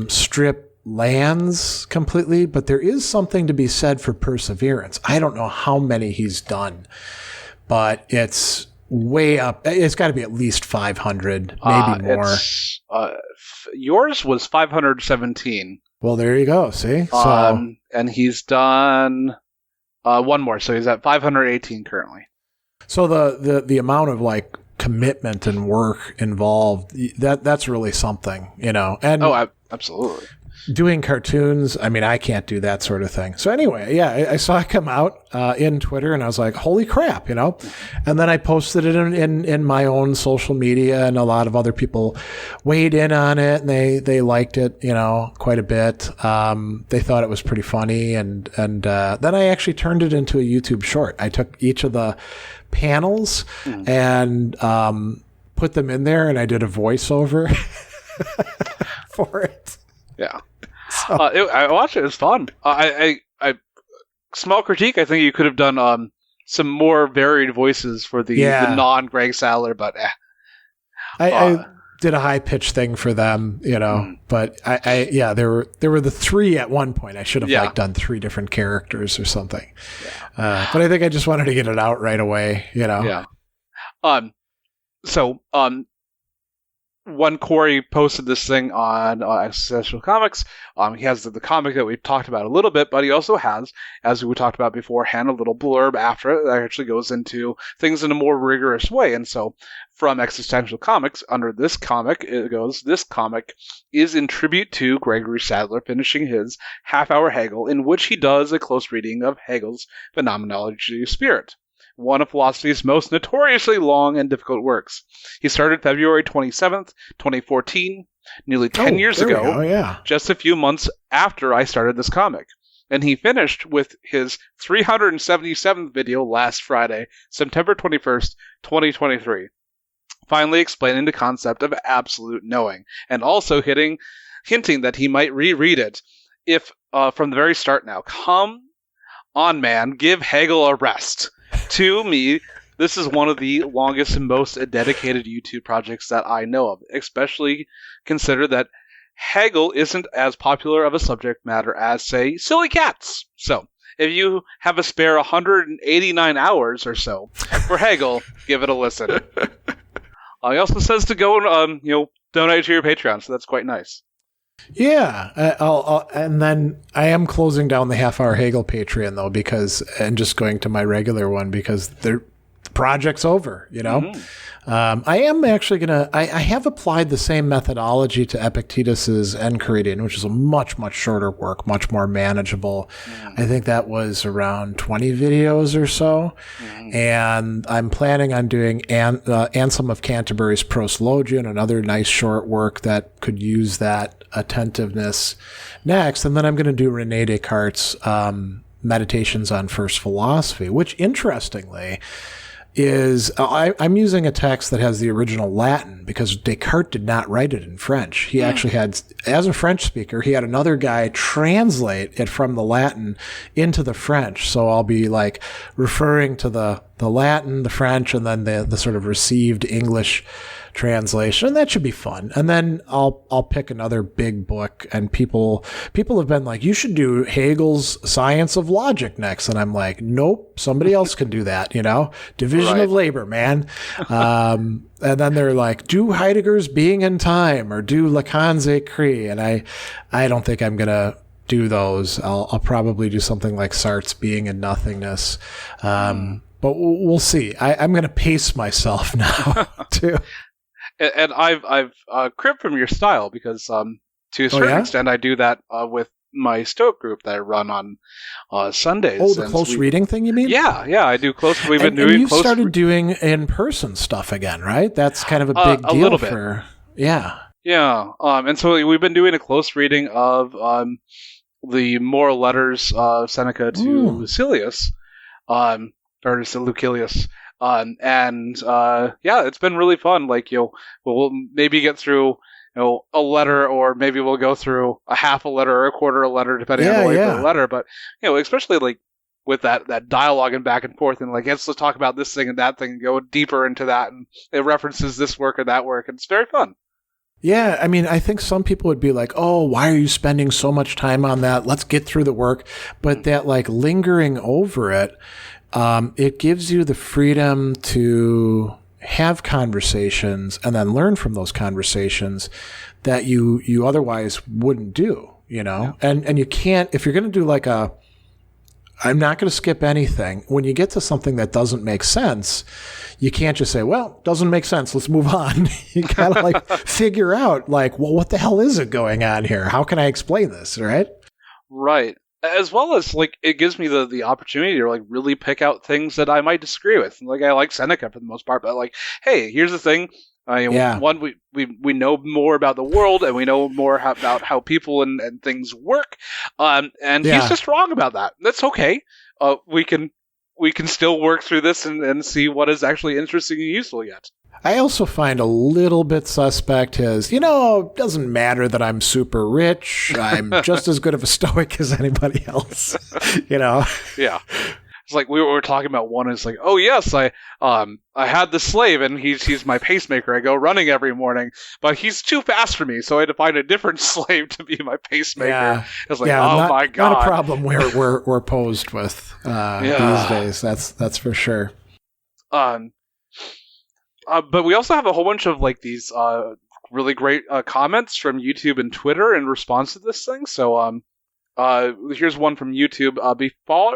strip lands completely, but there is something to be said for perseverance. I don't know how many he's done, but it's way up. It's got to be at least 500, maybe more. Yours was 517. Well, there you go. See, so and he's done one more, so he's at 518 currently. So the amount of like commitment and work involved, that's really something, And absolutely. doing cartoons, I mean, I can't do that sort of thing. So anyway, yeah, I saw it come out in Twitter, and I was like, holy crap, you know? And then I posted it in my own social media, and a lot of other people weighed in on it, and they liked it, you know, quite a bit. They thought it was pretty funny, and then I actually turned it into a YouTube short. I took each of the panels and put them in there, and I did a voiceover for it. Yeah. So. I watched it. It was fun. I small critique. I think you could have done some more varied voices for the non-Greg Sadler, but I did a high-pitched thing for them, you know, but there were the three at one point. I should have done three different characters or something. Yeah. But I think I just wanted to get it out right away, you know. Yeah. When Corey posted this thing on Existential Comics, he has the comic that we've talked about a little bit, but he also has, as we talked about beforehand, a little blurb after it that actually goes into things in a more rigorous way. And so from Existential Comics, under this comic, it goes, this comic is in tribute to Gregory Sadler finishing his Half Hour Hegel, in which he does a close reading of Hegel's Phenomenology Spirit, one of philosophy's most notoriously long and difficult works. He started February 27th, 2014, nearly 10 years ago, just a few months after I started this comic. And he finished with his 377th video last Friday, September 21st, 2023, finally explaining the concept of absolute knowing, and also hinting that he might reread it if from the very start now. Come on, man, give Hegel a rest. To me, this is one of the longest and most dedicated YouTube projects that I know of, especially consider that Hegel isn't as popular of a subject matter as, say, silly cats. So, if you have a spare 189 hours or so for Hegel, give it a listen. He also says to go and donate to your Patreon, so that's quite nice. Yeah, and then I am closing down the Half Hour Hegel Patreon though, and just going to my regular one because the project's over, you know. I am actually I have applied the same methodology to Epictetus's Enchiridion, which is a much, much shorter work, much more manageable. I think that was around 20 videos or so. And I'm planning on doing Anselm of Canterbury's Proslogion, another nice short work that could use that attentiveness next. And then I'm going to do René Descartes' Meditations on First Philosophy, which interestingly is I'm using a text that has the original Latin because Descartes did not write it in French. He actually had, as a French speaker, he had another guy translate it from the Latin into the French. So I'll be like referring to the Latin, the French, and then the sort of received English translation. That should be fun. And then I'll pick another big book, and people have been like, you should do Hegel's Science of Logic next. And I'm like, nope, somebody else can do that, you know? Division of labor, man. And then they're like, do Heidegger's Being and Time, or do Lacan's Écrit. And I don't think I'm going to do those. I'll probably do something like Sartre's Being and Nothingness. But we'll see. I'm going to pace myself now too. And I've cribbed from your style because to a certain extent I do that with my Stoic group that I run on Sundays. Oh, the close reading thing, you mean? Yeah, I do close. We've been doing. And you started doing in-person stuff again, right? That's kind of a big deal. A little bit. Yeah. And so we've been doing a close reading of the moral letters of Seneca to Lucilius, or to Lucilius. It's been really fun. Like, we'll maybe get through, a letter, or maybe we'll go through a half a letter or a quarter of a letter, depending on the length of the letter. But, especially like with that dialogue and back and forth, and like, let's talk about this thing and that thing and go deeper into that. And it references this work or that work. And it's very fun. Yeah, I mean, I think some people would be like, oh, why are you spending so much time on that? Let's get through the work. But that like lingering over it, it gives you the freedom to have conversations and then learn from those conversations that you otherwise wouldn't do, you know? Yeah. And you can't, if you're going to do like a I'm not going to skip anything. When you get to something that doesn't make sense, you can't just say, well, doesn't make sense, let's move on. You got to like figure out like, well, what the hell is it going on here? How can I explain this, right? Right. As well as like it gives me the opportunity to like really pick out things that I might disagree with. Like I like Seneca for the most part, but like, hey, here's the thing. One, we know more about the world, and we know more about how people and things work. And he's just wrong about that. That's okay. We can still work through this and see what is actually interesting and useful yet. I also find a little bit suspect his, it doesn't matter that I'm super rich. I'm just as good of a Stoic as anybody else, Yeah. It's like we were talking about one. It's like, oh yes, I had the slave and he's my pacemaker. I go running every morning, but he's too fast for me, so I had to find a different slave to be my pacemaker. Yeah. It's like, my God, not a problem we're posed with these days. That's for sure. But we also have a whole bunch of like these really great comments from YouTube and Twitter in response to this thing. So here's one from YouTube.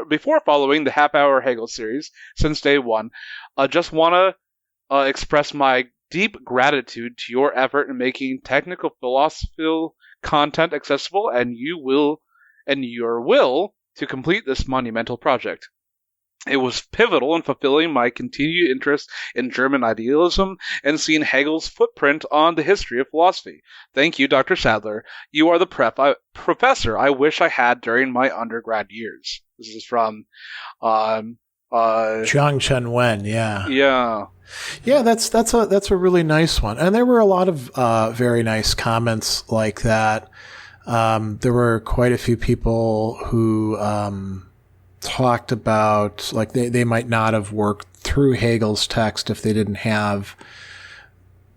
Before following the Half Hour Hegel series since day one, just want to express my deep gratitude to your effort in making technical philosophical content accessible and your will to complete this monumental project. It was pivotal in fulfilling my continued interest in German idealism and seeing Hegel's footprint on the history of philosophy. Thank you, Dr. Sadler. You are the professor I wish I had during my undergrad years. This is from Zhang Chen Wen. Yeah. Yeah, that's a really nice one, and there were a lot of very nice comments like that. There were quite a few people who talked about like they might not have worked through Hegel's text if they didn't have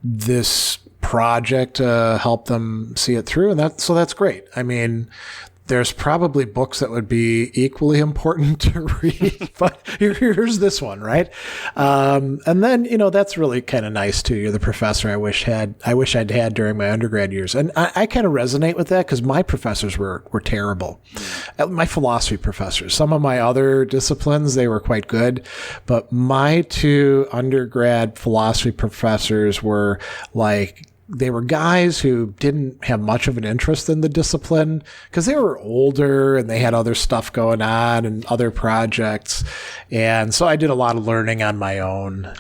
this project to help them see it through, and that's great. I mean, there's probably books that would be equally important to read, but here's this one, right? And then, that's really kind of nice too. You're the professor I wish I'd had during my undergrad years. And I kind of resonate with that because my professors were terrible. My philosophy professors. Some of my other disciplines, they were quite good, but my two undergrad philosophy professors were like, they were guys who didn't have much of an interest in the discipline because they were older and they had other stuff going on and other projects. And so I did a lot of learning on my own,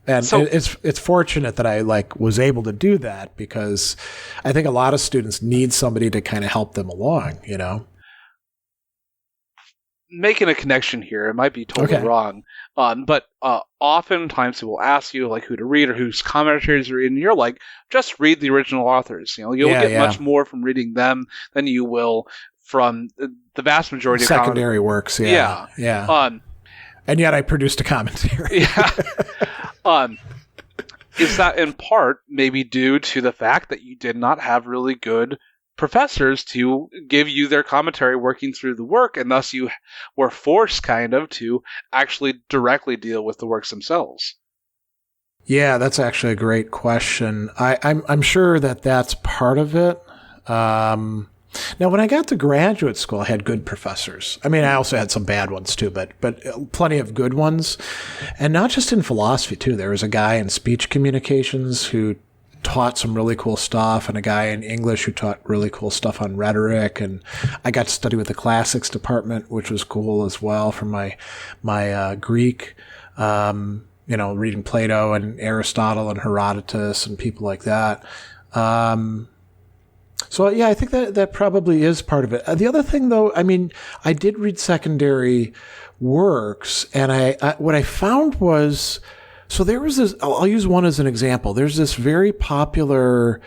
And so, it's fortunate that I was able to do that because I think a lot of students need somebody to kind of help them along, Making a connection here, it might be totally wrong, but oftentimes people will ask you who to read or whose commentaries to read, and you're like, just read the original authors. You'll get much more from reading them than you will from the vast majority of secondary works. Yeah. And yet I produced a commentary. Is that in part maybe due to the fact that you did not have really good professors to give you their commentary working through the work, and thus you were forced kind of to actually directly deal with the works themselves? Yeah, that's actually a great question. I'm sure that's part of it. Now, when I got to graduate school, I had good professors. I mean, I also had some bad ones too, but plenty of good ones. And not just in philosophy too. There was a guy in speech communications who taught some really cool stuff, and a guy in English who taught really cool stuff on rhetoric. And I got to study with the classics department, which was cool as well for my Greek, reading Plato and Aristotle and Herodotus and people like that. So yeah, I think that probably is part of it. The other thing though, I mean, I did read secondary works, and what I found was, so there was this, I'll use one as an example. There's this very popular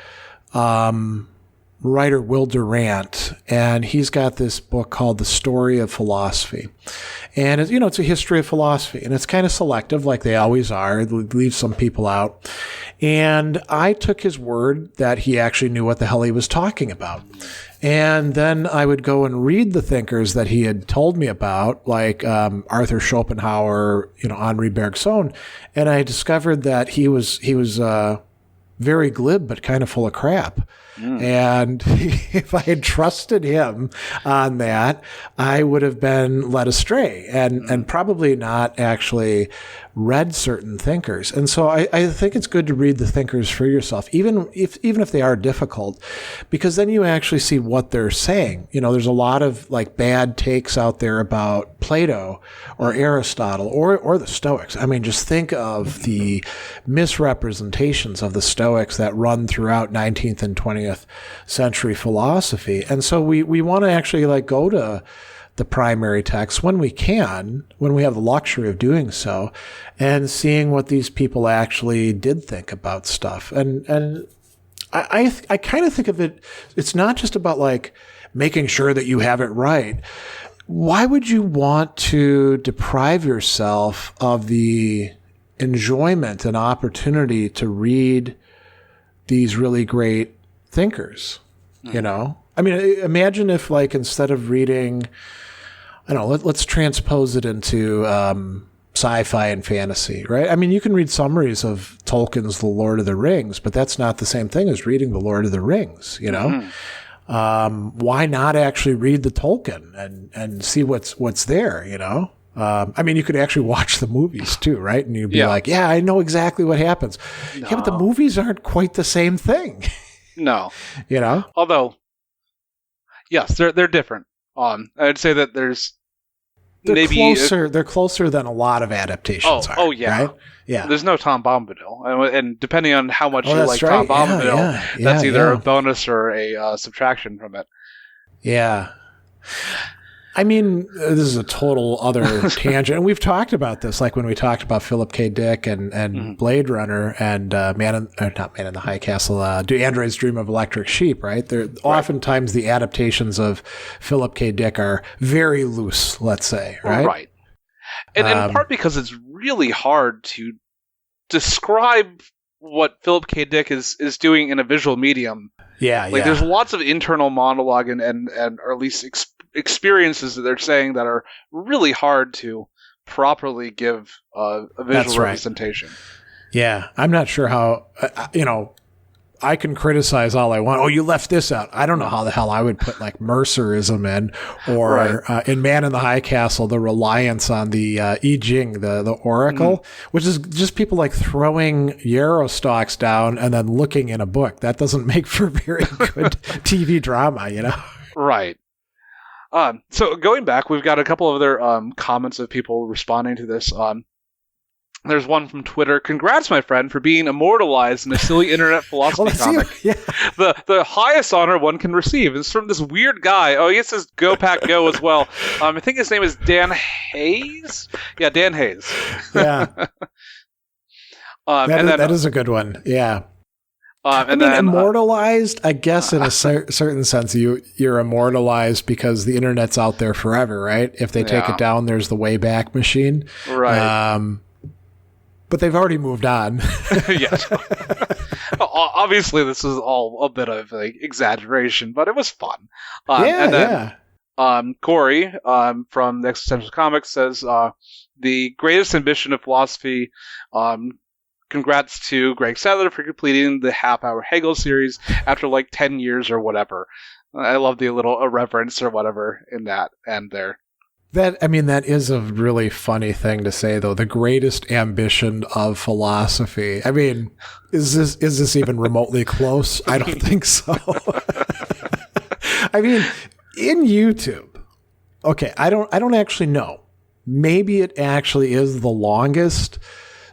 writer, Will Durant, and he's got this book called The Story of Philosophy. And it's a history of philosophy, and it's kind of selective like they always are. It leaves some people out. And I took his word that he actually knew what the hell he was talking about. And then I would go and read the thinkers that he had told me about, like Arthur Schopenhauer, Henri Bergson, and I discovered that he was very glib but kind of full of crap. And if I had trusted him on that, I would have been led astray and probably not actually read certain thinkers. And so I think it's good to read the thinkers for yourself, even if they are difficult, because then you actually see what they're saying. You know, there's a lot of like bad takes out there about Plato or Aristotle or the Stoics. I mean, just think of the misrepresentations of the Stoics that run throughout 19th and 20th century philosophy. And so we want to actually like go to the primary text when we can, when we have the luxury of doing so, and seeing what these people actually did think about stuff. And I kind of think of it, it's not just about like making sure that you have it right. Why would you want to deprive yourself of the enjoyment and opportunity to read these really great thinkers? You know? I mean, imagine if like instead of reading, I don't know, let's transpose it into sci-fi and fantasy, right? I mean, you can read summaries of Tolkien's The Lord of the Rings, but that's not the same thing as reading The Lord of the Rings, you know? Why not actually read the Tolkien and see what's there, you know? I mean, you could actually watch the movies too, right? And you'd be like, yeah, I know exactly what happens. No. Yeah, but the movies aren't quite the same thing. No. You know? Although, yes, they're different. I'd say that they're closer than a lot of adaptations are. Oh, yeah. Right? Yeah. There's no Tom Bombadil. And depending on how much you like right. Tom Bombadil, that's either a bonus or a subtraction from it. Yeah. I mean, this is a total other tangent. And we've talked about this, like when we talked about Philip K. Dick and Blade Runner and not Man in the High Castle, Do Androids Dream of Electric Sheep, right? Oftentimes the adaptations of Philip K. Dick are very loose, let's say, right? Right. And in part because it's really hard to describe what Philip K. Dick is doing in a visual medium. Yeah, there's lots of internal monologue and or at least experiences that they're saying that are really hard to properly give a visual representation. Yeah, I'm not sure how, I can criticize all I want. Oh, you left this out. I don't know how the hell I would put like Mercerism in, or in Man in the High Castle, the reliance on the I Ching, the oracle, which is just people like throwing yarrow stalks down and then looking in a book. That doesn't make for very good TV drama, you know? Right. So going back, we've got a couple of other comments of people responding to this. There's one from Twitter. Congrats, my friend, for being immortalized in a silly internet philosophy comic. Yeah. The highest honor one can receive is from this weird guy. Oh, he says Go Pack Go as well. I think his name is Dan Hayes. Yeah, Dan Hayes. Yeah. That is a good one. Yeah. Immortalized, I guess in a certain sense, you're immortalized because the internet's out there forever, right? If they take it down, there's the Wayback Machine. Right. But they've already moved on. Yes. Obviously, this is all a bit of exaggeration, but it was fun. Corey from the Existential Comics says, the greatest ambition of philosophy, congrats to Greg Sadler for completing the Half Hour Hegel series after 10 years or whatever. I love the little irreverence or whatever in that and there. That is a really funny thing to say, though. The greatest ambition of philosophy. I mean, is this even remotely close? I don't think so. I mean, in YouTube, okay, I don't actually know. Maybe it actually is the longest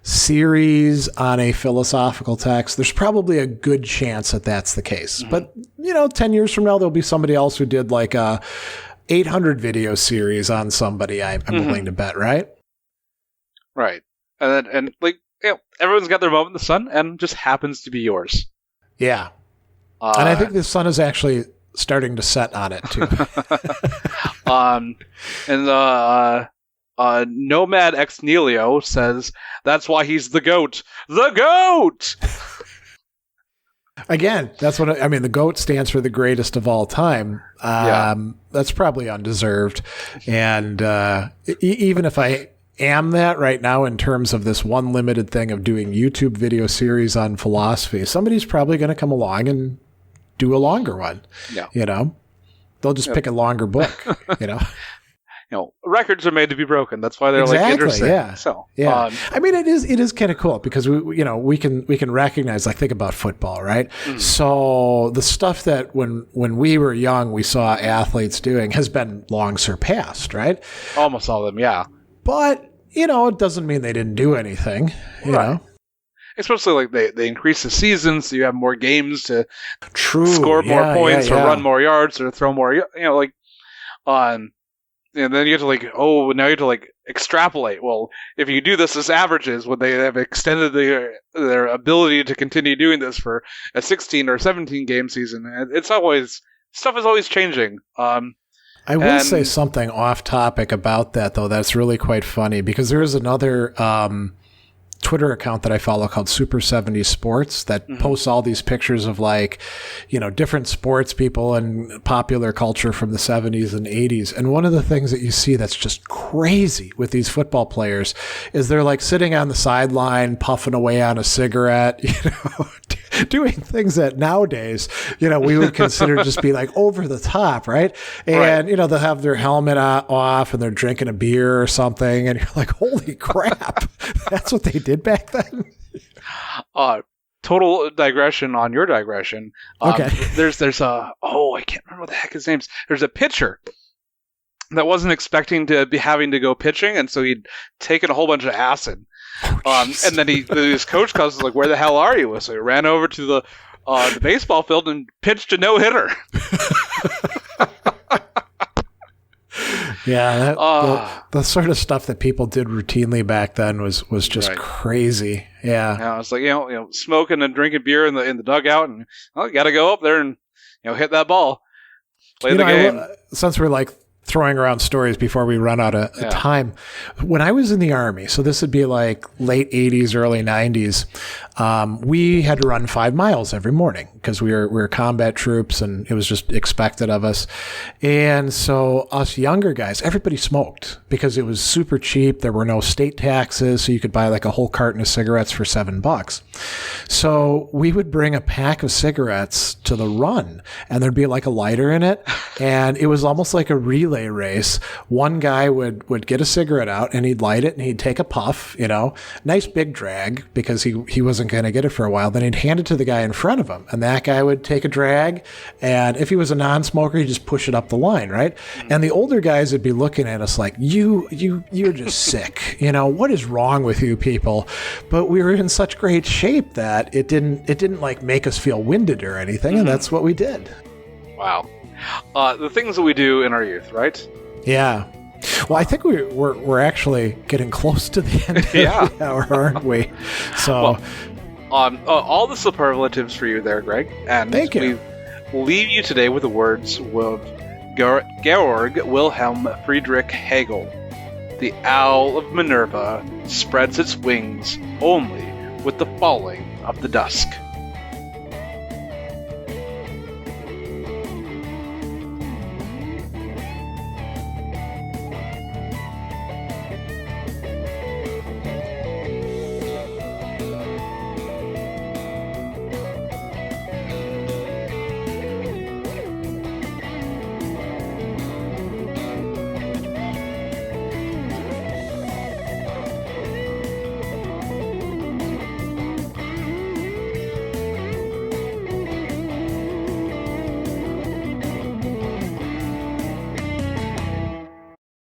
series on a philosophical text. There's probably a good chance that that's the case. But, 10 years from now, there'll be somebody else who did like a 800 video series on somebody, I'm willing to bet, right? Right. And everyone's got their moment in the sun and just happens to be yours. Yeah. And I think the sun is actually starting to set on it too. Nomad Ex Nihilo says, that's why he's the GOAT. The GOAT! Again, that's what the GOAT stands for the greatest of all time. That's probably undeserved. And even if I am that right now in terms of this one limited thing of doing YouTube video series on philosophy, somebody's probably going to come along and do a longer one. Yeah. You know, they'll just pick a longer book, you know. Records are made to be broken. That's why they're like interesting. Yeah. So, yeah. I mean, it is kind of cool because we can recognize, like, think about football, right? Mm. So the stuff that when we were young we saw athletes doing has been long surpassed, right? Almost all of them, yeah. But it doesn't mean they didn't do anything, you know. Especially like they increase the season, so you have more games to score more points or run more yards or throw more, and then you have to now you have to extrapolate. Well, if you do this as averages, would they have extended their ability to continue doing this for a 16 or 17 game season? Stuff is always changing. I will say something off topic about that, though. That's really quite funny because there is another Twitter account that I follow called Super 70 Sports that posts all these pictures of different sports people and popular culture from the 70s and 80s. And one of the things that you see that's just crazy with these football players is they're sitting on the sideline, puffing away on a cigarette, doing things that nowadays, we would consider just be over the top, right? And, they'll have their helmet off and they're drinking a beer or something. And you're like, holy crap, that's what they did back then. Total digression on your digression. Okay. There's I can't remember what the heck his name's. There's a pitcher that wasn't expecting to be having to go pitching, and so he'd taken a whole bunch of acid. And then his coach comes like, "Where the hell are you?" So he ran over to the baseball field and pitched a no-hitter. Yeah, the sort of stuff that people did routinely back then was just crazy. Yeah, it's like smoking and drinking beer in the dugout, and you got to go up there and hit that ball, play the game. Since we're throwing around stories before we run out of time. When I was in the Army, so this would be late 80s, early 90s, we had to run 5 miles every morning because we were combat troops and it was just expected of us. And so us younger guys, everybody smoked because it was super cheap. There were no state taxes, so you could buy a whole carton of cigarettes for $7. So we would bring a pack of cigarettes to the run and there'd be a lighter in it. And it was almost like a relay race. One guy would get a cigarette out and he'd light it and he'd take a puff, nice big drag because he wasn't going to get it for a while. Then he'd hand it to the guy in front of him and that guy would take a drag. And if he was a non-smoker, he'd just push it up the line, right? And the older guys would be looking at us like, you're just sick. What is wrong with you people? But we were in such great shape that it didn't make us feel winded or anything. And that's what we did. Wow. The things that we do in our youth, right? Yeah. Well, I think we're actually getting close to the end of the hour, aren't we? So, all the superlatives for you there, Greg. And thank you. We leave you today with the words of Georg Wilhelm Friedrich Hegel. The owl of Minerva spreads its wings only with the falling of the dusk.